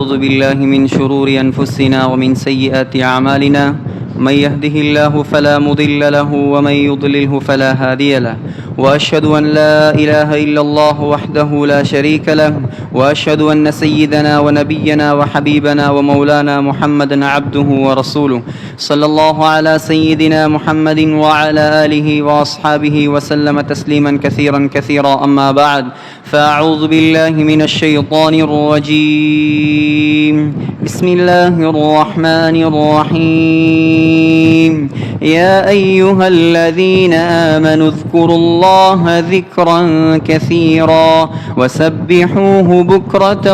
أعوذ بالله من شرور أنفسنا ومن سيئات أعمالنا من يهده الله فلا مضل له ومن يضلله فلا هادي له وأشهد أن لا إله إلا الله وحده لا شريك له وأشهد أن سيدنا ونبينا وحبيبنا ومولانا محمدا عبده ورسوله صلى الله على سيدنا محمد وعلى آله وأصحابه وسلم تسليما كثيرا كثيرا أما بعد فأعوذ بالله من الشيطان الرجيم بسم الله الرحمن الرحيم يا أيها الذين آمنوا اذكروا الله ذكرا كثيرا وسبحوه بكرة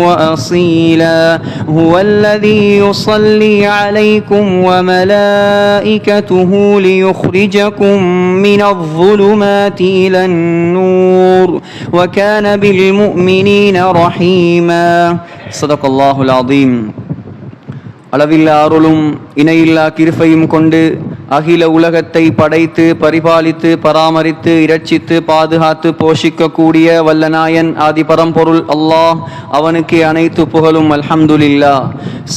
وأصيلا هو الذي يصلي عليكم وملائكته ليخرجكم من الظلمات إلى النور وكان بالمؤمنين رحيما صدق الله العظيم. அளவில்லா அருளும் இணையில்லா கிருபையும் கொண்டு அகில உலகத்தை படைத்து பரிபாலித்து பராமரித்து இரட்சித்து பாதுகாத்து போஷிக்கக்கூடிய வல்லநாயன் ஆதி பரம்பொருள் அல்லாஹ், அவனுக்கு அனைத்து புகழும். அல்ஹம்துலில்லாஹ்.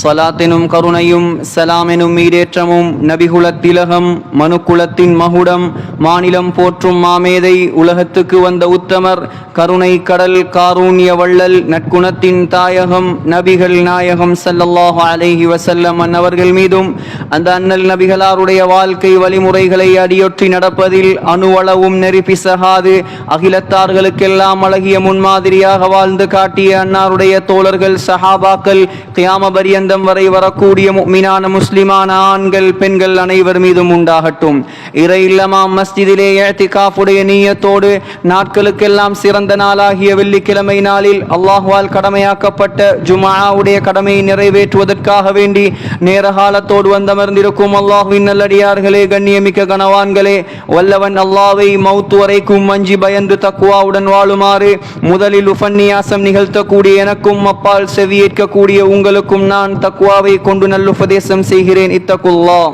ஸலாத்தினும் கருணையும் சலாமெனும் மீடேற்றமும் நபிகுலத் திலகம் மனுக்குலத்தின் மகுடம் மாநிலம் போற்றும் மாமேதை உலகத்துக்கு வந்த உத்தமர் கருணை கடல் காரூண்ய வள்ளல் நற்குணத்தின் தாயகம் நபிகள் நாயகம் ஸல்லல்லாஹு அலைஹி வஸல்லம் அன்னவர்கள் மீதும் அந்த அண்ணல் நபிகளாருடைய வாழ்க்கை வழிமுறைகளை அடியொற்றி நடப்பதில் அணுவளவும் நெறி பிசகாது அகிலத்தார்களுக்கெல்லாம் அழகிய முன்மாதிரியாக வாழ்ந்து காட்டிய அன்னாருடைய தோழர்கள் சஹாபாக்கள் கியாம பரியந்தம் வரை வரக்கூடிய முஃமினான முஸ்லிமான ஆண்கள் பெண்கள் அனைவர் மீதும் உண்டாகட்டும். இறை இல்லமாம் மஸ்ஜிதிலே இஅ்திகாஃபுடைய நிய்யத்தோடு நாட்களுக்கெல்லாம் சிறந்த நாளாகிய வெள்ளிக்கிழமை நாளில் அல்லாஹ்வால் கடமையாக்கப்பட்ட ஜும்ஆவுடைய கடமையை நிறைவேற்றுவதற்காக வேண்டி நேர காலத்தோடு வந்தமர்ந்திருக்கும் அல்லாஹ்வின் நல்லடியார்களே, கண்ணியமிக்க கனவான்களே, வல்லவன் அல்லாஹ்வை மௌத் வரைக்கும் மஞ்சி பயந்து தக்வாவுடன் வாழுமாறு முதலில் உபன்யாசம் நிகழ்த்தக்கூடிய எனக்கும் அப்பால் செவியேற்கக்கூடிய உங்களுக்கும் நான் தக்வாவை கொண்டு நல்லுபதேசம் செய்கிறேன். இத்தகுல்லாஹ்.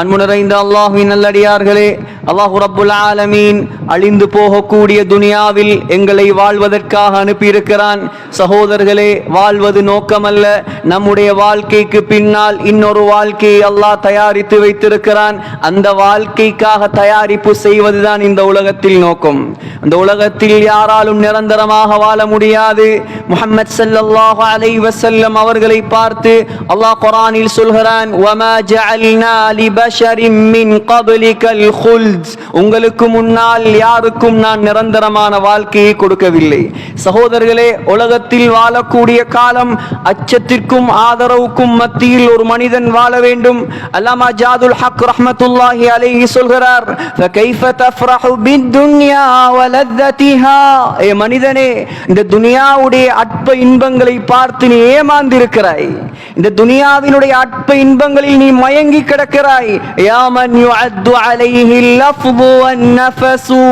அன்பு நிறைந்த அல்லாஹ்வின் நல்லடியார்களே, அல்லாஹு ரப்புல் ஆலமீன் அழிந்து போகக்கூடிய துனியாவில் எங்களை வாழ்வதற்காக அனுப்பியிருக்கிறான். சகோதரர்களே, வாழ்வது நோக்கமல்ல, நம்முடைய வாழ்க்கைக்கு பின்னால் இன்னொரு வாழ்க்கையை அல்லாஹ் தயாரித்து வைத்திருக்கிறான். அந்த வாழ்க்கைக்காக தயாரிப்பு செய்வதுதான் இந்த உலகத்தில் நோக்கம். இந்த உலகத்தில் யாராலும் நிரந்தரமாக வாழ முடியாது. முஹம்மது ஸல்லல்லாஹு அலைஹி வஸல்லம் அவர்களை பார்த்து அல்லாஹ் குர்ஆனில் சொல்கிறான், வமா ஜஅல்னா லிபஷரின் மின் கப்லிகல் குல்த், உங்களுக்கு முன்னால் யாருக்கும் நான் நிரந்தரமான வாழ்க்கையை கொடுக்கவில்லை. சகோதரர்களே, உலகத்தில் வாழக்கூடிய காலம் அச்சத்திற்கும் ஆதரவுக்கும் மத்தியில் ஒரு மனிதன் வாழ வேண்டும். அல்லாமா ஜாதுல் ஹக் ரஹ்மத்துல்லாஹி அலைஹி சொல்கிறார், ஃபகைஃப தஃப்ரஹு பித்துன்யா வலத்தஹா, ஏ மனிதனே, இந்த துனியாவுடைய அற்ப இன்பங்களை பார்த்து நீ ஏமாந்திருக்கிறாய். இந்த துனியாவினுடைய அற்ப இன்பங்களில் நீ மயங்கி கிடக்கிறாய். யா மன் யுஅத்து அலைஹி லஃப்து வன் நஃபஸு,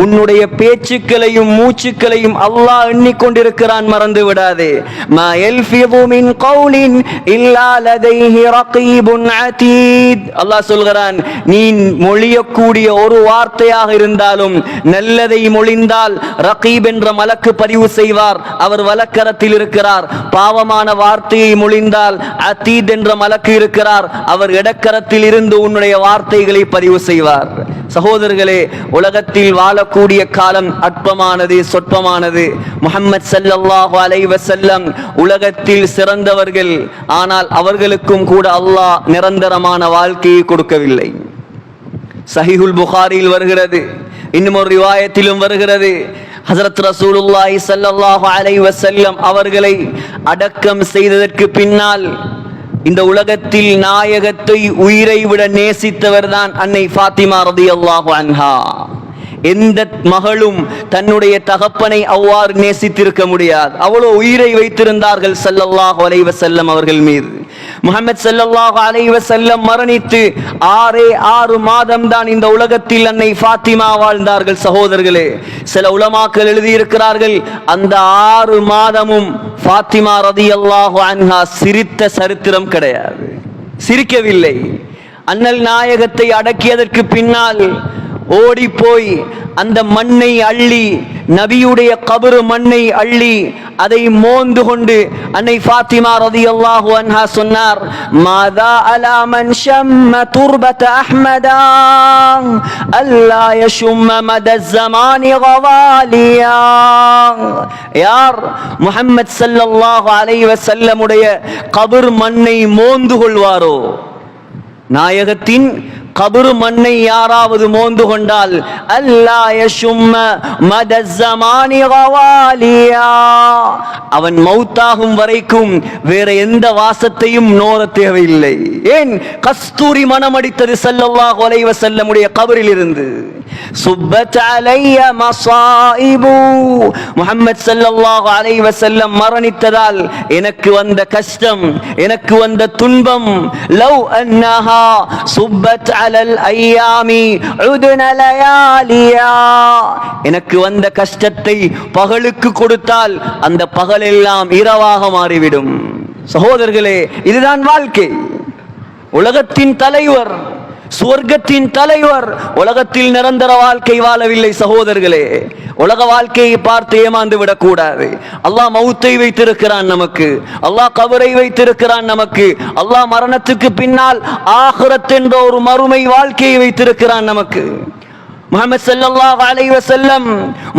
உன்னுடைய பேச்சுக்களையும் மூச்சுக்களையும் அல்லாஹ் எண்ணிக்கொண்டிருக்கிறான், மறந்து விடாதே. மா யல்ஃபிது மின் கௌலின் இல்லா லதைஹி ரகீபுன் அதீத், அல்லாஹ் சொல்கிறான், நீ மொழியக்கூடிய ஒரு வார்த்தையாக இருந்தாலும் நல்லதை மொழிந்தால் ரகீப் என்ற மலக்கு பதிவு செய்வார், அவர் வலக்கரத்தில் இருக்கிறார். பாவமான வார்த்தையை மொழிந்தால் அதீத் என்ற மலக்கு இருக்கிறார், அவர் இடக்கரத்தில் இருந்து உன்னுடைய வார்த்தைகளை பதிவு செய்வார். சகோதரர்களே, உலகத்தில் வாழக்கூடிய காலம் அற்பமானது, சொற்பமானது. முஹம்மது ஸல்லல்லாஹு அலைஹி வஸல்லம் உலகத்தில் சிறந்தவர்கள், ஆனால் அவர்களுக்கும் கூட அல்லாஹ் நிரந்தரமான வாழ்க்கையை கொடுக்கவில்லை. சஹீஹுல் புகாரியில் வருகிறது, இன்னும் ஒரு ரிவாயத்திலும் வருகிறது, ஹஜ்ரத் ரசூலுல்லாஹி ஸல்லல்லாஹு அலைஹி வஸல்லம் அவர்களை அடக்கம் செய்ததற்கு பின்னால் இந்த உலகத்தில் நாயகத்தை உயிரை விட நேசித்தவர் தான் அன்னை ஃபாத்திமா ரலியல்லாஹு அன்ஹா. எந்த மகளும் தன்னுடைய தகப்பனை அவ்வாறு நேசித்திருக்க முடியாது. அவ்வளோ உயிரை வைத்திருந்தார்கள் ஸல்லல்லாஹு அலைஹி வஸல்லம் அவர்கள் மீது. முஹம்மது ஸல்லல்லாஹு அலைஹி வஸல்லம் மரணித்து 6 மாதம் தான் இந்த உலகத்தில் அன்னை ஃபாத்திமா வாழ்ந்தார்கள். சகோதரர்களே, சில உலமாக்கள் எழுதியிருக்கிறார்கள், அந்த 6 மாதமும் ஃபாத்திமா ரலியல்லாஹு அன்ஹா சிரித்த சரித்திரம் கிடையாது, சிரிக்கவில்லை. அண்ணல் நாயகத்தை அடக்கியதற்கு பின்னால் ஓடி போய் அந்த மண்ணை அள்ளி, நபியுடைய கபரு மண்ணை அள்ளி அதை மோந்து கொண்டு அன்னை ஃபாத்திமா ரலியல்லாஹு அன்ஹா சொன்னார், மாதா அலா மன் ஷம்ம துர்பத அஹ்மதா அல்லா யஷும்ம மத ஸமானி கவாலியா. யார் முஹம்மது ஸல்லல்லாஹு அலைஹி வஸல்லம் உடைய கபர் மண்ணை மோந்து கொள்வாரோ, நாயகத்தின் கபரு மண்ணை யாராவது மோந்து கொண்டால், அல்லா யஷும்ம மத ஸமானி கவாலியா, அவன் மௌத்தாகும் வரைக்கும் வேற எந்த வாசத்தையும் நோர தேவையில்லை. ஏன்? கஸ்தூரி மனம் அடித்தது ஸல்லல்லாஹு அலைஹி வஸல்லம் உடைய கபரில் இருந்து. சுப்பத் அலைய மஸாயிபு, முஹம்மது ஸல்லல்லாஹு அலைஹி வஸல்லம் மரணித்ததால் எனக்கு வந்த கஷ்டம், எனக்கு வந்த துன்பம், லவ் அன்னஹா சுப்பத் அலல் ஐயாமி உதுன லயாலியா, எனக்கு வந்த கஷ்டத்தை பகலுக்கு கொடுத்தால் அந்த பகலெல்லாம் இரவாக மாறிவிடும். சகோதரர்களே, இதுதான் வாழ்க்கை. உலகத்தின் தலைவர், சுவர்க்கத்தின் தலைவர் உலகத்தில் நிரந்தர வாழ்க்கை வாழவில்லை. சகோதரர்களே, உலக வாழ்க்கையை பார்த்து ஏமாந்து விடக்கூடாது. அல்லாஹ் மௌத்தை வைத்திருக்கிறான் நமக்கு, அல்லாஹ் கபரை வைத்திருக்கிறான் நமக்கு, அல்லாஹ் மரணத்துக்கு பின்னால் ஆகிரத் என்ற ஒரு மறுமை வாழ்க்கையை வைத்திருக்கிறான் நமக்கு. முஹம்மது ஸல்லல்லாஹு அலைஹி வஸல்லம்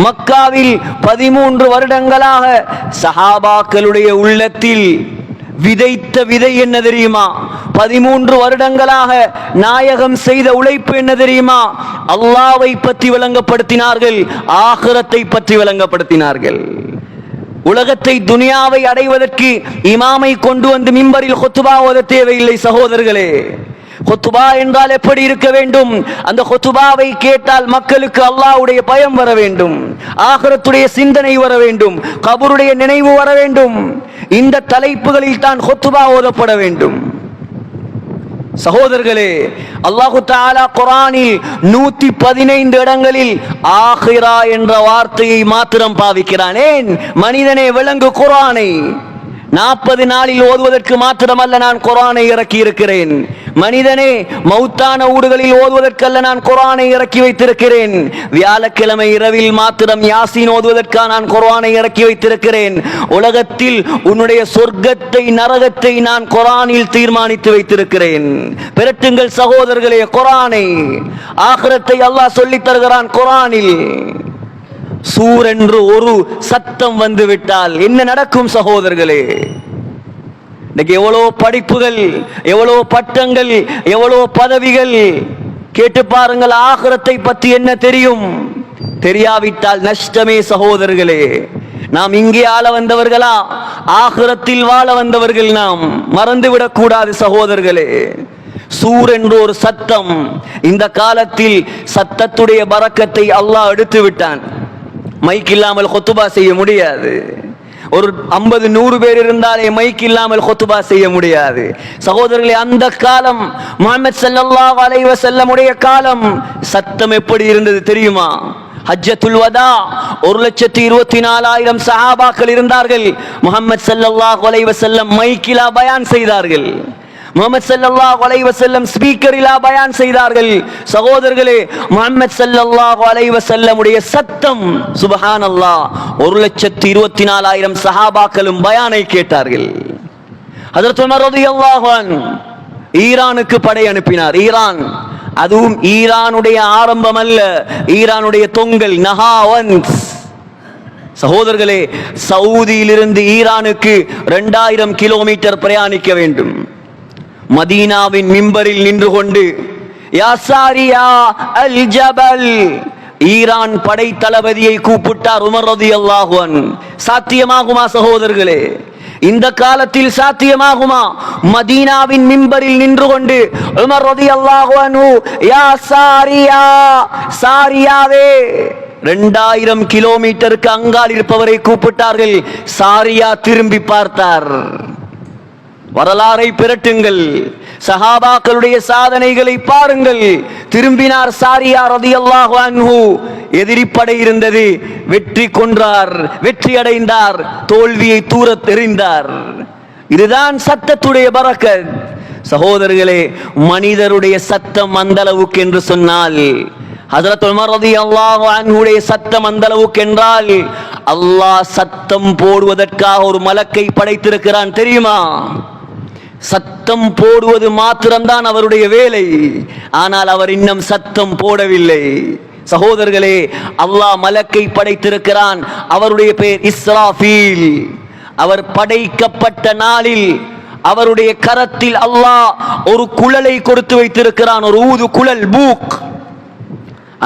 மக்காவில் 13 வருடங்களாக சஹாபாக்களுடைய உள்ளத்தில் விதைத்த விதை என்ன தெரியுமா? 13 வருடங்களாக நாயகம் செய்த உழைப்பு என்ன தெரியுமா? அல்லாஹ்வை பற்றி விளங்கப்படுத்தினார்கள், ஆகிரத்தை பற்றி விளங்கப்படுத்தினார்கள். உலகத்தை, துனியாவை அடைவதற்கு இமாமை கொண்டு வந்து மிம்பரில் குத்பா ஓத தேவையில்லை. சகோதரர்களே, குத்பா என்றால் எப்படி இருக்க வேண்டும்? அந்த குத்பாவை கேட்டால் மக்களுக்கு அல்லாஹ்வுடைய பயம் வர வேண்டும், ஆகிரத்துடைய சிந்தனை வர வேண்டும், கபருடைய நினைவு வர வேண்டும். இந்த தலைப்புகளில் தான் குத்பா ஓதப்பட வேண்டும். சகோதரர்களே, அல்லாஹு தஆலா குர்ஆனில் 115 இடங்களில் ஆகிரா என்ற வார்த்தையை மாத்திரம் பாவிக்கிறான். ஏன்? மனிதனே விளங்கு குர்ஆனை. 40 நாளில் ஓதுவதற்கு மாத்திரமல்ல நான் குர்ஆனை இறக்கி இருக்கிறேன். மனிதனே, மௌத்தான ஊடுகளில் ஓதுவதற்கல்ல நான் குர்ஆனை இறக்கி வைத்திருக்கிறேன். வியாழக்கிழமை இரவில் மாத்திரம் யாசீன் ஓதுவதற்காக நான் குர்ஆனை இறக்கி வைத்திருக்கிறேன். உலகத்தில் உன்னுடைய சொர்க்கத்தை நரகத்தை நான் குர்ஆனில் தீர்மானித்து வைத்திருக்கிறேன். பிரட்டுங்கள் சகோதரர்களே, குர்ஆனை. ஆகிரத்தை அல்லாஹ் சொல்லித் தருகிறான் குர்ஆனில். சூர் என்று ஒரு சத்தம் வந்து விட்டால் என்ன நடக்கும் சகோதரர்களே? இன்னைக்கு எவ்வளோ படிப்புகள், எவ்வளோ பட்டங்கள், எவ்வளோ பதவிகள். கேட்டு பாருங்கள், ஆகிரத்தை பற்றி என்ன தெரியும்? தெரியாவிட்டால் நஷ்டமே சகோதரர்களே. நாம் இங்கே ஆள வந்தவர்களா? ஆகிரத்தில் வாழ வந்தவர்கள் நாம். மறந்துவிடக் கூடாது சகோதரர்களே. சூர் என்று ஒரு சத்தம். இந்த காலத்தில் சத்தத்துடைய பரக்கத்தை அல்லாஹ் எடுத்து விட்டான். மைக் இல்லாமல் குத்பா செய்ய முடியாது. ஒரு 50-100 பேர் இருந்தாலே மைக் இல்லாமல் குத்பா செய்ய முடியாது. சகோதரர்களே, அந்த காலம் முஹம்மது ஸல்லல்லாஹு அலைஹி வஸல்லம் உடைய காலம் சத்தம் எப்படி இருந்தது தெரியுமா? ஹஜ்ஜத்துல் வதா 1,24,000 சஹாபாக்கள் இருந்தார்கள். முஹம்மது ஸல்லல்லாஹு அலைஹி வஸல்லம் மைக்கிலா பயான் செய்தார்கள். முஹம்மது ஸல்லல்லாஹு அலைஹி வஸல்லம் ஸ்பீக்கரிலா பயான் செய்தார்கள். சகோதரர்களே, முஹம்மது ஸல்லல்லாஹு அலைஹி வஸல்லம் உடைய சத்தம் சுப்ஹானல்லாஹ் 1,24,000 சஹாபாக்களும் பயானை கேட்டார்கள். ஹஜ்ரத் உமர் ரலியல்லாஹு அன்ஹு ஈரானுக்கு படை அனுப்பினார். ஈரான், அதுவும் ஈரானுடைய ஆரம்பம் அல்ல, ஈரானுடைய தொங்கல் நஹாவந்த். சகோதரர்களே, சவுதியிலிருந்து ஈரானுக்கு 2000 கிலோமீட்டர் பிரயாணிக்க வேண்டும். மதீனாவின் மிம்பரில் நின்று கொண்டு யா சாரியா அல் ஜபல், ஈரான் படை தளபதியை கூப்பிட்டார் உமர் ரலியல்லாஹு அன்ஹு. சாத்தியமாகுமா சகோதரர்களே? இந்த காலத்தில் சாத்தியமாகுமா? மதீனாவின் மிம்பரில் நின்று கொண்டு உமர் ரலியல்லாஹு அன்ஹு யா சாரியா, சாரியாவே, 2000 கிலோமீட்டருக்கு அங்கால் இருப்பவரை கூப்பிட்டார்கள். சாரியா திரும்பி பார்த்தார். வரலாறை பிரட்டுங்கள், சஹாபாக்களுடைய சாதனைகளை பாருங்கள். திரும்பினார் சாரியா ரலியல்லாஹு அன்ஹு. எதிரிப்படை இருந்தது, வெற்றி கொன்றார், வெற்றி அடைந்தார், தோல்வியை தூர தெரிந்தார். இதுதான் சத்தத்துடைய பரக்கத். சகோதரர்களே, மனிதருடைய சத்தம் அந்த அளவுக்கு என்று சொன்னால் ஹஜ்ரத் உமர் ரலியல்லாஹு அன்ஹுடைய சத்தம் அந்த அளவுக்கு என்றால் அல்லாஹ் சத்தம் போடுவதற்காக ஒரு மலக்கை படைத்திருக்கிறான் தெரியுமா? சத்தம் போடுவது மாத்திரம்தான் அவருடைய வேலை. ஆனால் அவர் இன்னும் சத்தம் போடவில்லை. சகோதரர்களே, அல்லாஹ் மலக்கை படைத்திருக்கிறான். அவருடைய பெயர் இஸ்ராஃபீல். அவர் படைக்கப்பட்ட நாளில் அவருடைய கரத்தில் அல்லாஹ் ஒரு குழலை கொடுத்து வைத்திருக்கிறான், ஒரு ஊது குழல், பூக்.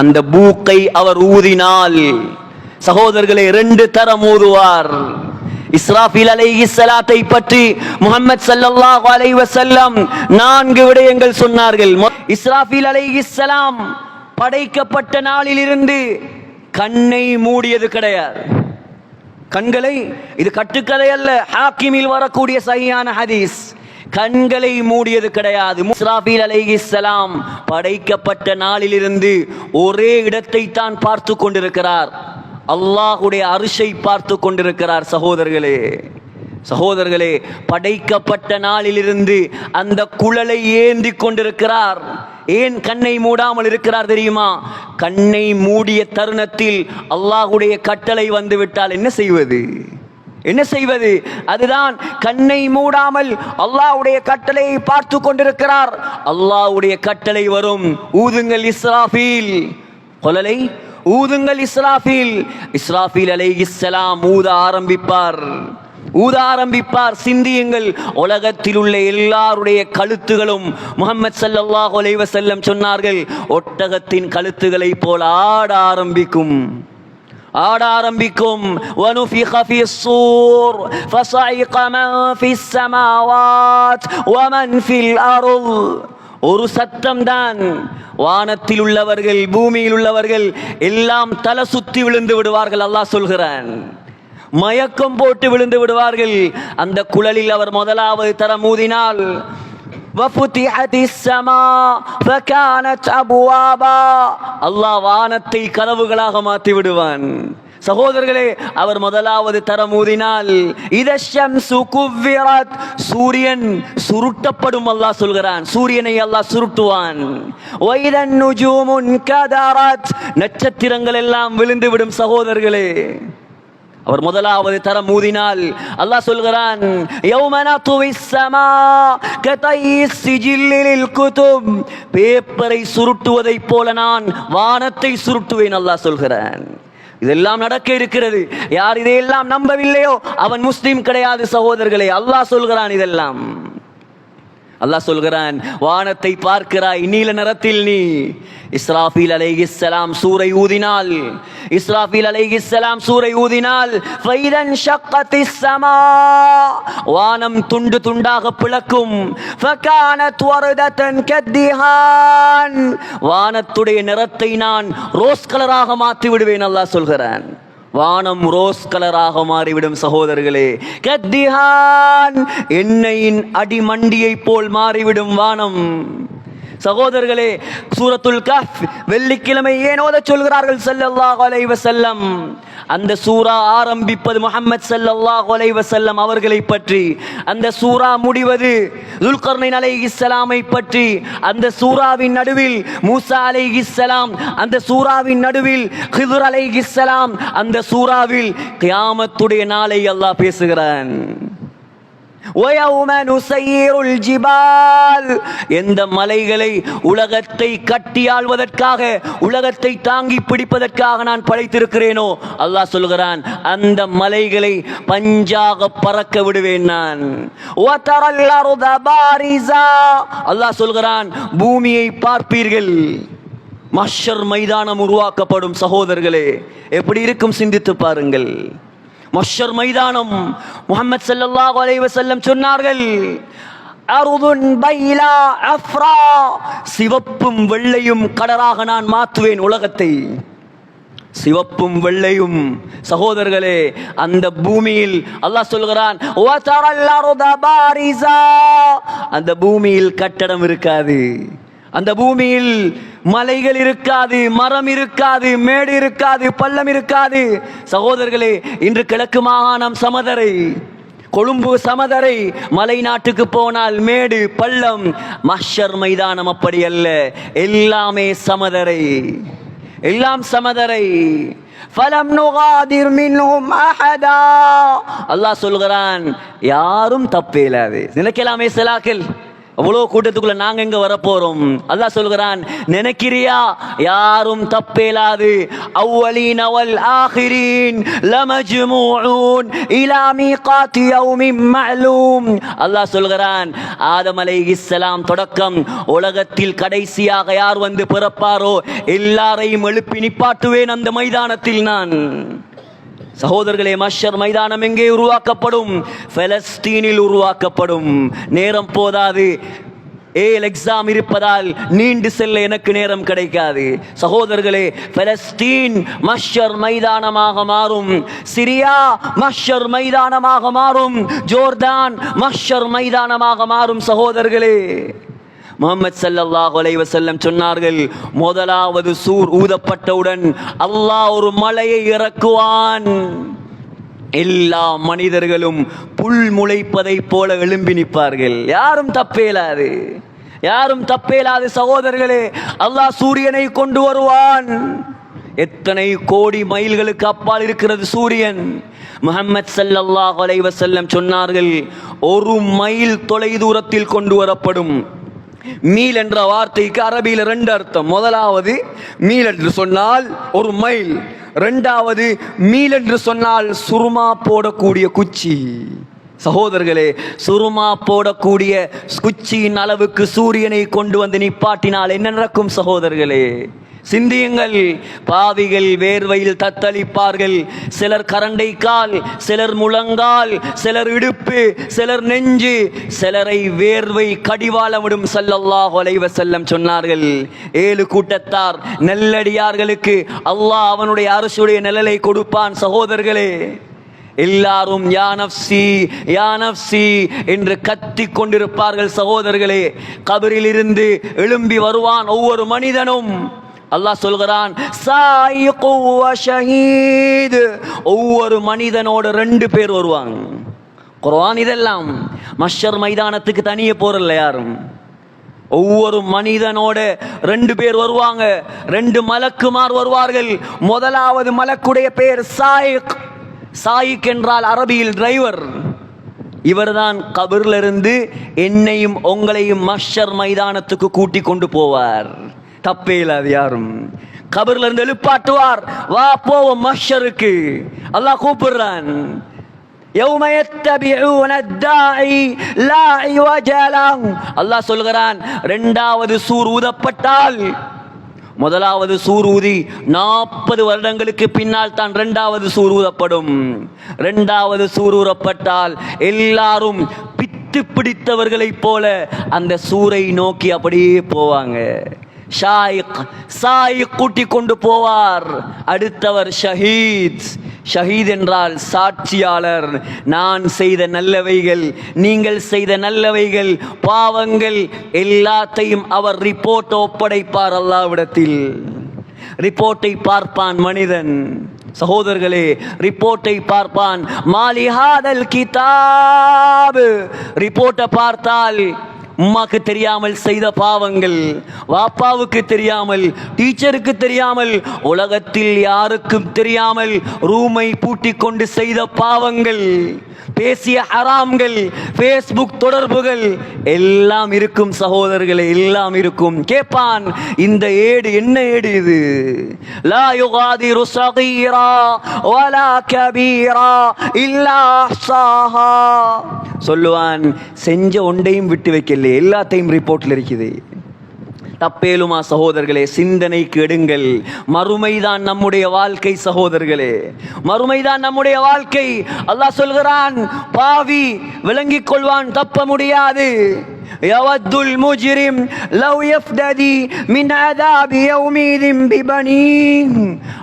அந்த பூக்கை அவர் ஊதினால் சகோதரர்களே 2 தரம் ஊதுவார். இஸ்ராஃபீல் அலைஹிஸ்ஸலாத்தை பற்றி முஹம்மது ஸல்லல்லாஹு அலைஹி வஸல்லம் 4 விடயங்கள் சொன்னார்கள். இஸ்ராஃபீல் அலைஹிஸ்ஸலாம் படைக்கப்பட்ட நாளிலிருந்து கண்ணை மூடியது கிடையாது. கண்களை, இது கட்டுக்கதை அல்ல, ஹாக்கிமில் வரக்கூடிய சஹீஹான ஹதீஸ். கண்களை மூடியது கிடையாது. இஸ்ராஃபீல் அலைஹிஸ்ஸலாம் படைக்கப்பட்ட நாளிலிருந்து ஒரே இடத்தை தான் பார்த்து கொண்டிருக்கிறார். அல்லாஹ்வுடைய அர்ஷை பார்த்து கொண்டிருக்கிறார். சகோதரர்களே, படைக்கப்பட்ட நாளிலிருந்து அந்த குழலை ஏந்தி கொண்டிருக்கிறார். ஏன் கண்ணை மூடாமல் இருக்கிறார் தெரியுமா? கண்ணை மூடிய தருணத்தில் அல்லாஹ்வுடைய கட்டளை வந்து விட்டால் என்ன செய்வது? அதுதான் கண்ணை மூடாமல் அல்லாஹ்வுடைய கட்டளையை பார்த்து கொண்டிருக்கிறார். அல்லாஹ்வுடைய கட்டளை வரும், ஊதுங்கள் இஸ்ராஃபீல், குழலை ஊதுங்கள் இஸ்ராஃபீல். இஸ்ராஃபீல் அலைஹிஸ்ஸலாம் ஊத ஆரம்பிப்பார். சிந்தியுங்கள், உலகத்தில் உள்ள எல்லாருடைய கழுத்துகளும் முஹம்மது ஸல்லல்லாஹு அலைஹி வஸல்லம் சொன்னார்கள், ஒட்டகத்தின் கழுத்துகளை போல் ஆட ஆரம்பிக்கும். وَنُفِخَ فِي الصُّورِ فَصَعِقَ مَنْ فِي السَّمَاوَاتِ وَمَنْ فِي الْأَرْضِ. ஒரு சத்தம் தான். வானத்தில் உள்ளவர்கள், பூமியில் உள்ளவர்கள் எல்லாம் தலை சுத்தி விழுந்து விடுவார்கள். அல்லாஹ் சொல்கிறான், மயக்கம் போட்டு விழுந்து விடுவார்கள். அந்த குழலில் அவர் முதலாவது தரம் ஊதினால் அல்லாஹ் வானத்தை கதவுகளாக மாற்றி விடுவான். சகோதரர்களே, அவர் முதலாவது தரம் ஊதினால் சூரியன் சுருட்டப்படும். அல்லாஹ் சொல்கிறான், சூரியனை அல்லாஹ் சுருட்டுவான். நட்சத்திரங்கள் எல்லாம் விழுந்து விடும். சகோதரர்களே, அவர் முதலாவது தரம் ஊதினால் அல்லாஹ் சொல்கிறான், பேப்பரை சுருட்டுவதை போல நான் வானத்தை சுருட்டுவேன். அல்லாஹ் சொல்கிறான். இதெல்லாம் நடக்க இருக்கிறது. யார் இதையெல்லாம் நம்பவில்லையோ அவன் முஸ்லிம் கிடையாது. சகோதரர்களே, அல்லாஹ் சொல்கிறான், இதெல்லாம் அல்லாஹ் சொல்கிறான், வானத்தை பார்க்கிறாய், நீல நிறத்தில் நீ. இஸ்ராஃபீல் அலைஹிஸ்ஸலாம் சூரை ஊதினால் ஃபைதன் ஷக்கத்திஸ் ஸமா, வானம் துண்டு துண்டாக பிளக்கும். ஃபகானத் வர்ததன் கத்திஹான், வானத்துடைய நிறத்தை நான் ரோஸ் கலராக மாற்றி விடுவேன். அல்லாஹ் சொல்கிறான், வானம் ரோஸ் கலராக மாறிவிடும். சகோதரர்களே, கத்திஹான், எண்ணெயின் அடிமண்டியை போல் மாறிவிடும் வானம். சகோதரர்களே, சூரத்துல் கஹ்ஃப் வெள்ளிக்கிழமை ஏன் ஓதச் சொல்கிறார்கள் ஸல்லல்லாஹு அலைஹி வஸல்லம்? அந்த சூரா ஆரம்பிப்பது முஹம்மது ஸல்லல்லாஹு அலைஹி வஸல்லம் அவர்களை பற்றி. அந்த சூரா முடிவது துல்கர்னைன் அலைஹிஸ்ஸலாமை பற்றி. அந்த சூராவின் நடுவில் மூசா அலைஹிஸ்ஸலாம், அந்த சூராவின் நடுவில் ஹிதுர் அலைஹிஸ்ஸலாம், அந்த சூராவில் கியாமத்துடைய நாளை அல்லாஹ் பேசுகிறான். எந்த மலைகளை உலகத்தை கட்டி ஆள்வதற்காக, உலகத்தை தாங்கி பிடிப்பதற்காக நான் படைத்திருக்கிறேனோ, அல்லாஹ் சொல்கிறான், அந்த மலைகளை பஞ்சாக பறக்க விடுவேன் நான். அல்லாஹ் சொல்கிறான், பூமியை பார்ப்பீர்கள், மஹ்ஷர் மைதானம் உருவாக்கப்படும். சகோதரர்களே, எப்படி இருக்கும் சிந்தித்து பாருங்கள். மஹ்ஷர் மைதானம், முஹம்மது ஸல்லல்லாஹு அலைஹி வஸல்லம் சொன்னார்கள், அர்துன் பைலா அஃப்ரா, சிவப்பும் வெள்ளையும் கடலாக நான் மாற்றுவேன் உலகத்தை. சிவப்பும் வெள்ளையும். சகோதரர்களே, அந்த பூமியில் அல்லாஹ் சொல்கிறான், வதரல் அர்த பாரிஸா, அந்த பூமியில் கட்டடம் இருக்காது, அந்த பூமியில் மலைகள் இருக்காது, மரம் இருக்காது, மேடு இருக்காது, பள்ளம் இருக்காது. சகோதரர்களே, இன்று கிழக்கு மாகாணம் சமதரை, கொழும்பு சமதரை, மலை நாட்டுக்கு போனால் மேடு பள்ளம். மஹ்ஷர் மைதானம் அப்படி அல்ல, எல்லாமே சமதரை. எல்லாம் சமதரை. ஃபலம் நுகாதிர் மின்ஹும் அஹதா. அல்லாஹ் சொல்கிறான், யாரும் தப்பே இல்லாது. நினைக்கலாமே சலாக்கில் அவ்வளோ கூட்டத்துக்குள்ள நாங்க எங்க வரப்போறோம்? அல்லாஹ் சொல்கிறான், நினைக்கிறியா? யாரும் தப்பேலாது. அவ்வலீன வல் ஆகிரீன் லமஜ்மூஊன் இலா மீகாத்தி யௌமின் மஅலூம். அல்லாஹ் சொல்கிறான், ஆதம் அலைஹிஸ்ஸலாம் தொடக்கம் உலகத்தில் கடைசியாக யார் வந்து பிறப்பாரோ எல்லாரையும் எழுப்பி நிப்பாட்டுவேன் அந்த மைதானத்தில் நான். சகோதரர்களே, மஷர் மைதானம் எங்கே உருவாக்கப்படும்? பலஸ்தீனில் உருவாக்கப்படும். நேரம் போதாது, எக்ஸாம் இருப்பதால் நீண்டு செல்ல எனக்கு நேரம் கிடைக்காது. சகோதரர்களே, பலஸ்தீன் மஷர் மைதானமாக மாறும். சிரியா மஷர் மைதானமாக மாறும். ஜோர்தான் மஷர் மைதானமாக மாறும். சகோதரர்களே, முஹம்மது ஸல்லல்லாஹு அலைஹி வஸல்லம் சொன்னார்கள், முதலாவது சூர் ஊதப்பட்டவுடன் அல்லாஹ் ஒரு மலையை இறக்குவான். எல்லா மனிதர்களும் புல் முளைப்பதை போல எழும்பி நிற்பார்கள். யாரும் தப்பேலாது, யாரும் தப்பேலாது. சகோதரர்களே, அல்லாஹ் சூரியனை கொண்டு வருவான். எத்தனை கோடி மைல்களுக்கு அப்பால் இருக்கிறது சூரியன். முஹம்மது ஸல்லல்லாஹு அலைஹி வஸல்லம் சொன்னார்கள், ஒரு மைல் தொலை தூரத்தில் கொண்டு வரப்படும். மீல் என்ற வார்த்தைக்கு அரபியில் 2 அர்த்தம். முதலாவது மீல் என்று சொன்னால் ஒரு மைல், இரண்டாவது மீல் என்று சொன்னால் சுருமா போடக்கூடிய குச்சி. சகோதரர்களே, சுருமா போடக்கூடிய குச்சியின் அளவுக்கு சூரியனை கொண்டு வந்து நிப்பாட்டினால் என்ன நடக்கும்? சகோதரர்களே, சிந்தியுங்கள். பாவிகள் வேர்வையில் தத்தளிப்பார்கள். சிலர் கரண்டை கால், சிலர் முழங்கால், சிலர் இடுப்பு, சிலர் நெஞ்சு, சிலரை வேர்வை கடிவாளமிடும். ஸல்லல்லாஹு அலைஹி வஸல்லம் சொன்னார்கள், 7 கூட்டத்தார் நெல்லடியார்களுக்கு அல்லாஹ் அவனுடைய அரசுடைய நிழலை கொடுப்பான். சகோதரர்களே, எல்லாரும் யா நஃப்ஸி யா நஃப்ஸி என்று கத்திக் கொண்டிருப்பார்கள். சகோதரர்களே, கபரில் இருந்து எழும்பி வருவான் ஒவ்வொரு மனிதனும். அல்லாஹ் சொல்கிறான், சாயிகு வ ஷஹீத். ஒவ்வொரு மனிதனோட 2 பேர் வருவாங்க. குர்ஆன் இதெல்லாம் மஷர் மைதானத்துக்கு தனியே போறல யாரும். ஒவ்வொரு மனிதனோட 2 பேர் வருவாங்க. 2 மலக்குமார் வருவார்கள். முதலாவது மலக்குடைய பேர் சாயிக். சாயிக் என்றால் அரபியில் டிரைவர். இவர்தான் கபர்ல இருந்து என்னையும் உங்களையும் மஷர் மைதானத்துக்கு கூட்டி கொண்டு போவார். தப்பே இல்லாது. யாரும் கபர்ல இருந்து எழுப்பாட்டுவார். வா போவோம் மஷருக்கு. அல்லாஹ் கூப்பிடுறான். யௌம யத்தபிஊன அத்தாஇ லா இவஜ லஹு. அல்லாஹ் சொல்கிறான், 2வது சூர் ஊதப்பட்டால், முதலாவது சூர் ஊதி 40 வருடங்களுக்கு பின்னால் தான் 2வது சூர் ஊதப்படும். 2வது சூர் ஊதப்பட்டால் எல்லாரும் பித்து பிடித்தவர்களைப் போல அந்த சூரை நோக்கி அப்படியே போவாங்க. சாயிக் கூட்டி கொண்டு போவார். அடுத்தவர் ஷஹீத். ஷஹீத் என்றால் சாட்சியாளர். நான் செய்த நல்லவைகள், நீங்கள் செய்த நல்லவைகள், பாவங்கள் எல்லாத்தையும் அவர் ரிப்போர்ட் ஒப்படைப்பார் அல்லாஹ்விடத்தில். ரிப்போர்ட்டை பார்ப்பான் மனிதன். சகோதரர்களே, ரிப்போர்ட்டை பார்ப்பான். மாலி ஹாதல் கிதாப். ரிப்போர்ட்டை பார்த்தால் உம்மாக்கு தெரியாமல் செய்த பாவங்கள், வாப்பாவுக்கு தெரியாமல், டீச்சருக்கு தெரியாமல், உலகத்தில் யாருக்கும் தெரியாமல் ரூமை பூட்டி கொண்டு செய்த பாவங்கள், பேசிய ஹராம்கள், ஃபேஸ்புக் தொடர்புகள் எல்லாம் இருக்கும். சகோதரர்களே, எல்லாம் இருக்கும். கேட்பான், இந்த ஏடு என்ன ஏடு இது? லா யுகாதிரு ஸகீரா வலா கபீரா இல்லா அஹ்ஸாஹா. சொல்லுவான், செஞ்ச ஒன்றையும் விட்டு வைக்கல, எல்லாத்தையும் ரிப்போர்ட்ல இருக்குது. தப்பேலுமா சகோதரர்களே? சிந்தனைக்கு எடுங்கள். மறுமைதான் நம்முடைய வாழ்க்கை. சகோதரர்களே, மறுமைதான் நம்முடைய வாழ்க்கை. அல்லாஹ் சொல்கிறான், பாவி விளங்கிக் கொள்வான், தப்ப முடியாது. யவத்துல் முஜ்ரிம் லவ் யஃப்ததி மின் அதாபி யௌமிதின் பிபனீன்.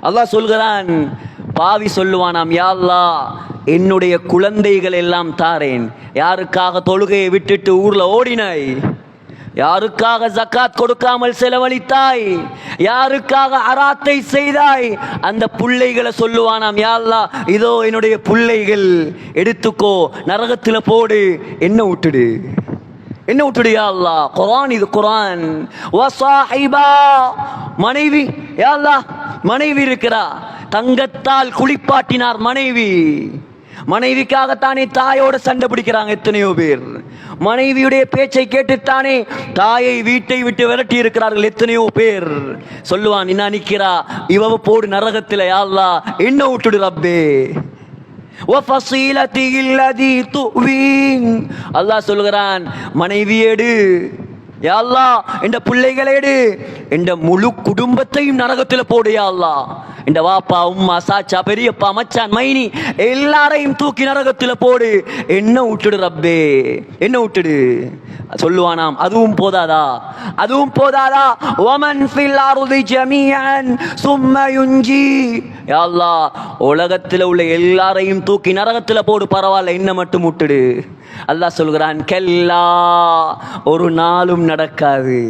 அல்லாஹ் சொல்கிறான், பாவி சொல்லுவானாம், யா அல்லாஹ் என்னுடைய குழந்தைகள் எல்லாம் தாரேன். யாருக்காக தொழுகையை விட்டுட்டு ஊர்ல ஓடினாய்? யாருக்காக ஜக்காத் கொடுக்காமல் செலவழித்தாய்? யாருக்காக அராத்தை செய்தாய்? அந்த புள்ளைகளை சொல்லுவானாம், யா அல்லாஹ் இதோ என்னுடைய புள்ளைகள், எடுத்துக்கோ, நரகத்தில் போடு, என்ன விட்டுடு, என்ன விட்டுடு யா அல்லாஹ். குர்ஆன் இது, குர்ஆன். வஸாஹிபா, மனைவி, யா அல்லாஹ் மனைவி இருக்கிறா, தங்கத்தால் குளிப்பாட்டினார் மனைவி. மனைவிக்காகத்தானே தாயோட சண்டை பிடிக்கிறாங்க எத்தனையோ பேர். மனைவியுடைய பேச்சை கேட்டுத்தானே தாயை வீட்டை விட்டு விரட்டி இருக்கிறார்கள் எத்தனையோ பேர். சொல்லுவான், என்ன நிக்கிறா இவ போடு நரகத்தில், யா அல்லாஹ் என்ன விட்டுடு ரப்பே. அல்லாஹ் சொல்லுகிறான், மனைவியேடு யா அல்லாஹ், இந்த பிள்ளைகளேடு, இந்த முழு குடும்பத்தையும் நரகத்தில் போடு யா அல்லாஹ். இந்த வாப்பா உம்மா சாச்சா பெரியப்பா மச்சான் மைனி எல்லாரையும் தூக்கி நரகத்தில் போடு, என்ன விட்டுடு ரப்பே, என்ன விட்டுடு. சொல்லுவானாம், அதுவும் போதாதா, அதுவும் போதாதா. வமன் ஃபில் அர்தி ஜமீஅன் சும்ம யுன்ஜி. யா அல்லாஹ், உலகத்தில் உள்ள எல்லாரையும் தூக்கி நரகத்தில் போடு, பரவாயில்ல என்ன மட்டும் விட்டுடு. அல்லாஹ் சொல்கிறான், கல்லா, ஒரு நாளும் நடக்காது.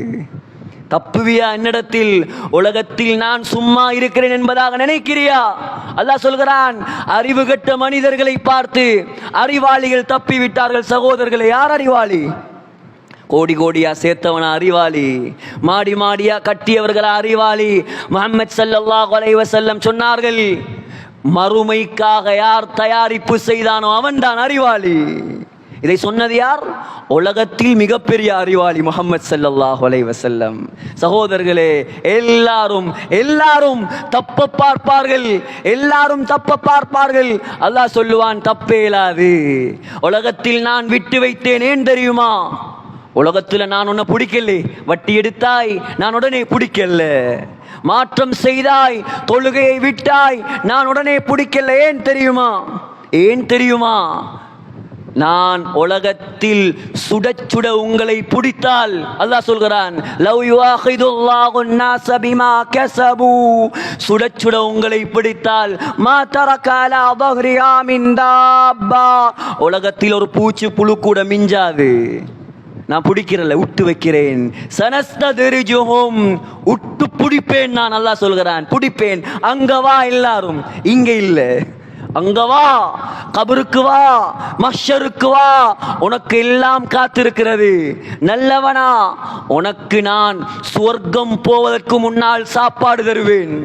தப்புவியா என்னிடத்தில்? உலகத்தில் நான் சும்மா இருக்கிறேன் என்பதாக நினைக்கிறியா? அல்லாஹ் சொல்கிறான், அறிவு கெட்ட மனிதர்களை பார்த்து அறிவாளிகள் தப்பி விட்டார்கள். சகோதரர்களே, யார் அறிவாளி? கோடி கோடியா சேர்த்தவனா அறிவாளி? மாடி மாடியா கட்டியவர்களா அறிவாளி? முஹம்மது ஸல்லல்லாஹு அலைஹி வஸல்லம் சொன்னார்கள், மறுமைக்காக யார் தயாரிப்பு செய்தானோ அவன்தான் அறிவாளி. இதை சொன்னது யார்? உலகத்தில் மிகப்பெரிய அறிவாளி முஹம்மது ஸல்லல்லாஹு அலைஹி வஸல்லம். சகோதரர்களே, எல்லாரும் எல்லாரும் தப்ப பார்ப்பார்கள், எல்லாரும் தப்ப பார்ப்பார்கள். அல்லாஹ் சொல்லுவான், தப்பே இல்லாது. உலகத்தில் நான் விட்டு வைத்தேன், ஏன் தெரியுமா? உலகத்தில் நான் உன்னை பிடிக்கல, வட்டி எடுத்தாய் நான் உடனே பிடிக்கல, மாற்றம் செய்தாய், தொழுகையை விட்டாய் நான் உடனே பிடிக்கல, ஏன் தெரியுமா? ஏன் தெரியுமா? நான் உலகத்தில் சுட சுட உங்களை பிடித்தால், அல்லாஹ் சொல்கிறான், லவ் யுஆஹிதுல்லாஹு الناس بما كسبوا, சுட சுட உங்களை பிடித்தால் மா தரக அலா ظهرها من دابة, உலகத்தில் ஒரு பூச்சி புழு கூட மிஞ்சாது. நான் பிடிக்கிறல, விட்டு வைக்கிறேன். சனஸ்ததிரிஜுஹும், விட்டு பிடிப்பேன் நான். அல்லாஹ் சொல்கிறான், பிடிப்பேன். அங்க வா எல்லாரும், இங்க இல்ல. அங்க வா, கபருக்கு வா, மஹ்ஷருக்கு வா, உனக்கு எல்லாம் காத்திருக்கிறது. நல்லவனா, உனக்கு நான் சுவர்க்கம் போவதற்கு முன்னால் சாப்பாடு தருவேன்.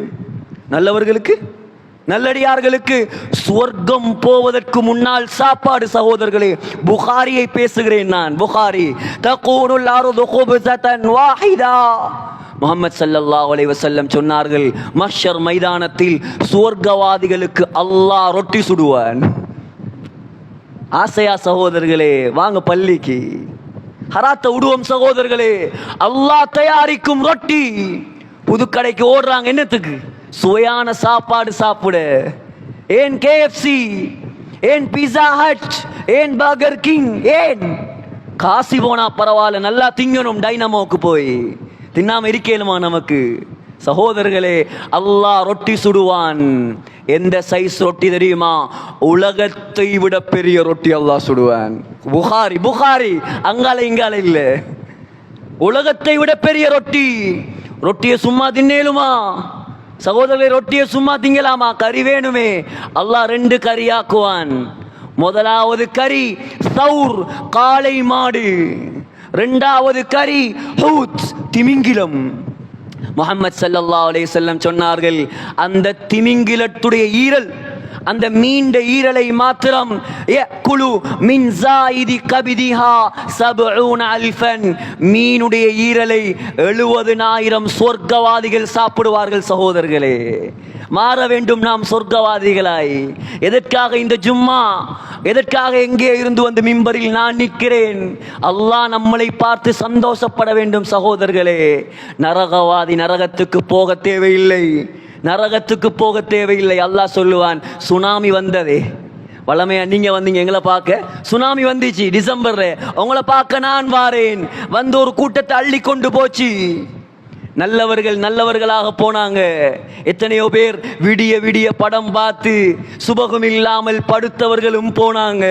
நல்லவர்களுக்கு, நல்லடியார்களுக்கு சுவர்க்கம் போவதற்கு முன்னால் சாப்பாடு. சகோதரர்களே, புகாரியை பேசுகிறேன் நான். புகாரி, தகூனுல் அர்து குப்ஸதன் வாஹிதா. முஹம்மது ஸல்லல்லாஹு அலைஹி வஸல்லம் சொன்னார்கள், மஹ்ஷர் மைதானத்தில் சுவர்க்கவாதிகளுக்கு அல்லாஹ் ரொட்டி சுடுவான். ஆசையா சகோதரர்களே? வாங்க பள்ளிக்கு, ஹராத்த விடுவோம் சகோதரர்களே. அல்லாஹ் தயாரிக்கும் ரொட்டி. புதுக்கடைக்கு ஓடுறாங்க, என்னத்துக்கு? சுவையான சாப்பாடு சாப்பிட. ஏன் கேஎஃப்சி, ஏன் பீஸா ஹட், ஏன் பர்கர் கிங், ஏன்? காசி போனா பரவாயில்ல, நல்லா திங்கணும். டைனமோக்கு போய் தின்னாம இருக்கேனுமா நமக்கு? சகோதரர்களே, அல்லாஹ் ரொட்டி சுடுவான். எந்த சைஸ் ரொட்டி தெரியுமா? உலகத்தை விட பெரிய ரொட்டி அல்லாஹ் சுடுவான். புகாரி, புகாரி, அங்கால இங்கால இல்ல. உலகத்தை விட பெரிய ரொட்டி. ரொட்டியை சும்மா தின்னேலுமா சகோதரர்களே? ரொட்டியை சும்மா திங்கலாமா? கறி வேணுமே. அல்லாஹ் 2 கறியாக்குவான். முதலாவது கறி சௌர், காளை மாடு. 2வது கறி ஹூத், திமிங்கிலம். முஹம்மது ஸல்லல்லாஹு அலைஹி வஸல்லம் சொன்னார்கள், அந்த திமிங்கிலத்துடைய ஈரல், அந்த மீண்ட ஈரலை மாத்திரம் யக்குலு மின் ஸாயிதி கபிதிஹா 70,000, மீனுடைய ஈரலை 70,000 சொர்க்கவாதிகள் சாப்பிடுவார்கள். சகோதரர்களே, மாற வேண்டும் நாம் சொர்க்கவாதிகளாய். எதற்காக இந்த ஜும்மா? எதற்காக எங்கே இருந்து வந்து மிம்பரில் நான் நிற்கிறேன்? அல்லாஹ் நம்மளை பார்த்து சந்தோஷப்பட வேண்டும். சகோதரர்களே, நரகவாதி நரகத்துக்கு போக தேவையில்லை, நரகத்துக்கு போக தேவையில்லை. அல்லாஹ் சொல்லுவான், சுனாமி வந்ததே, வளமையா நீங்க வந்தீங்க எங்களை பார்க்க, சுனாமி வந்துச்சு டிசம்பர்ல, உங்களை பார்க்க நான் வாரேன். வந்து ஒரு கூட்டத்தை அள்ளி கொண்டு போச்சு. நல்லவர்கள் நல்லவர்களாக போனாங்க. எத்தனையோ பேர் விடிய விடிய படம் பார்த்து சுபகம் இல்லாமல் படுத்தவர்களும் போனாங்க.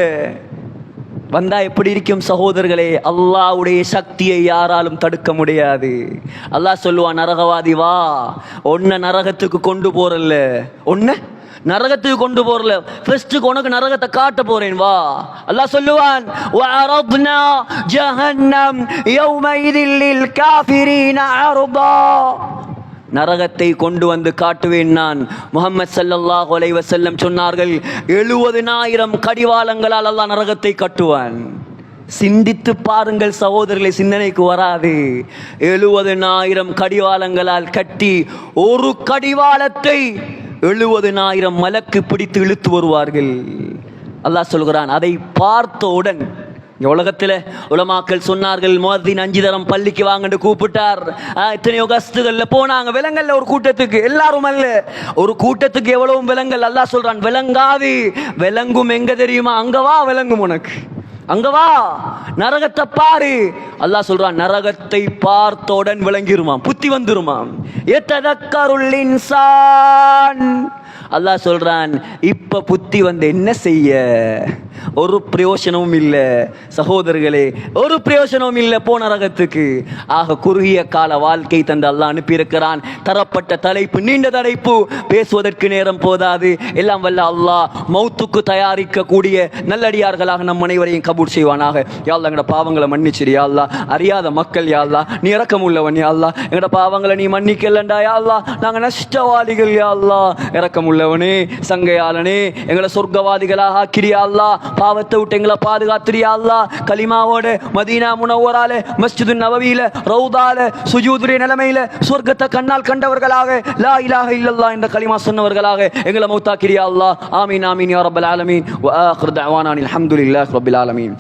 வந்தா எப்படி இருக்கும் சகோதரர்களே? அல்லாஹ்வுடைய சக்தியை யாராலும் தடுக்க முடியாது. அல்லாஹ் சொல்லுவான், நரகவாதி வா, உன்னை நரகத்துக்கு கொண்டு போறல்ல, உன்னை நரகத்துக்கு கொண்டு போறல, ஃபர்ஸ்ட்டுக்கு உனக்கு நரகத்தை காட்ட போறேன் வா. அல்லாஹ் சொல்லுவான், வஅரத்னா ஜஹன்னம் யௌமைதில் லில் காஃபிரீன அர்தா. நரகத்தை கொண்டு வந்து காட்டுவேன் நான். முஹம்மது ஸல்லல்லாஹு அலைஹி வஸல்லம் சொன்னார்கள், 70,000 கடிவாளங்களால் அல்லாஹ் நரகத்தை கட்டுவான். சிந்தித்து பாருங்கள் சகோதரர்களை, சிந்தனைக்கு வராது. 70,000 கடிவாளங்களால் கட்டி ஒரு கடிவாளத்தை 70,000 மலக்கு பிடித்து இழுத்து வருவார்கள். அல்லாஹ் சொல்கிறான், அதை பார்த்தவுடன் உலகத்தில் உலமாக்கள் சொன்னார்கள், முஅத்தின் 5 தரம் பள்ளிக்கு வாங்கன்னு கூப்பிட்டார். எத்தனையோ கஸ்துகள்ல போனாங்க, விலங்கல்ல ஒரு கூட்டத்துக்கு, எல்லாரும் அல்ல, ஒரு கூட்டத்துக்கு எவ்வளவு விலங்கல். அல்லாஹ் சொல்றான், விளங்காது. விளங்கும் எங்க தெரியுமா? அங்க வா, விளங்கும் உனக்கு. அங்க வா, நரகத்தை பாரு. அல்லாஹ் சொல்றான், நரகத்தை பார்த்தவுடன் விளங்கிருமாம், புத்தி வந்துருமாம். யததக்கருல் இன்சான். அல்லாஹ் சொல்றான், இப்ப புத்தி வந்து என்ன செய்ய? ஒரு பிரயோஜனமும் இல்லை சகோதரர்களே, ஒரு பிரயோஜனமும் இல்லை போ நரகத்துக்கு. ஆக குறுகிய கால வாழ்க்கை தந்து அல்லாஹ் அனுப்பியிருக்கிறான். தரப்பட்ட தலைப்பு நீண்ட தலைப்பு, பேசுவதற்கு நேரம் போதாது. எல்லாம் வல்ல அல்லாஹ் மௌத்துக்கு தயாரிக்க கூடிய நல்லடியார்களாக நம் அனைவரையும் கபூல் செய்வானாக. யா அல்லாஹ், எங்கட பாவங்களை மன்னிச்சிரு யா அல்லாஹ். அறியாத மக்கள் யா அல்லாஹ், நீ இரக்கம் உள்ளவன் யா அல்லாஹ். எங்கட பாவங்களை நீ மன்னிக்கலண்டா யா அல்லாஹ். நாங்க நஷ்டவாதிகள் யா அல்லாஹ். இரக்கம் உள்ளவனே, சங்கையாளனே, எங்களை சொர்க்கவாதிகளாக ஆக்கிறியா அல்லாஹ். பாவத்தை விட்டு எங்களை பாதுகாத்திரியா அல்லாஹ். கலிமாவோட மதீனா முனவ்வரால, மஸ்ஜிது நபவியில, ரவுதால, சுஜூதுடைய நிலைமையில சொர்க்கத்தை கண்ணால் கண்டவர்களாக, லா இலாஹ இல்லல்லாஹ் என்ற கலிமா சொன்னவர்களாக எங்களை மௌத்தாக்கிறியா அல்லாஹ். ஆமீன் ஆமீன் யா ரப்பல் ஆலமீன். வ ஆகிரு தஅவானா அல்ஹம்துலில்லாஹி ரப்பில் ஆலமீன்.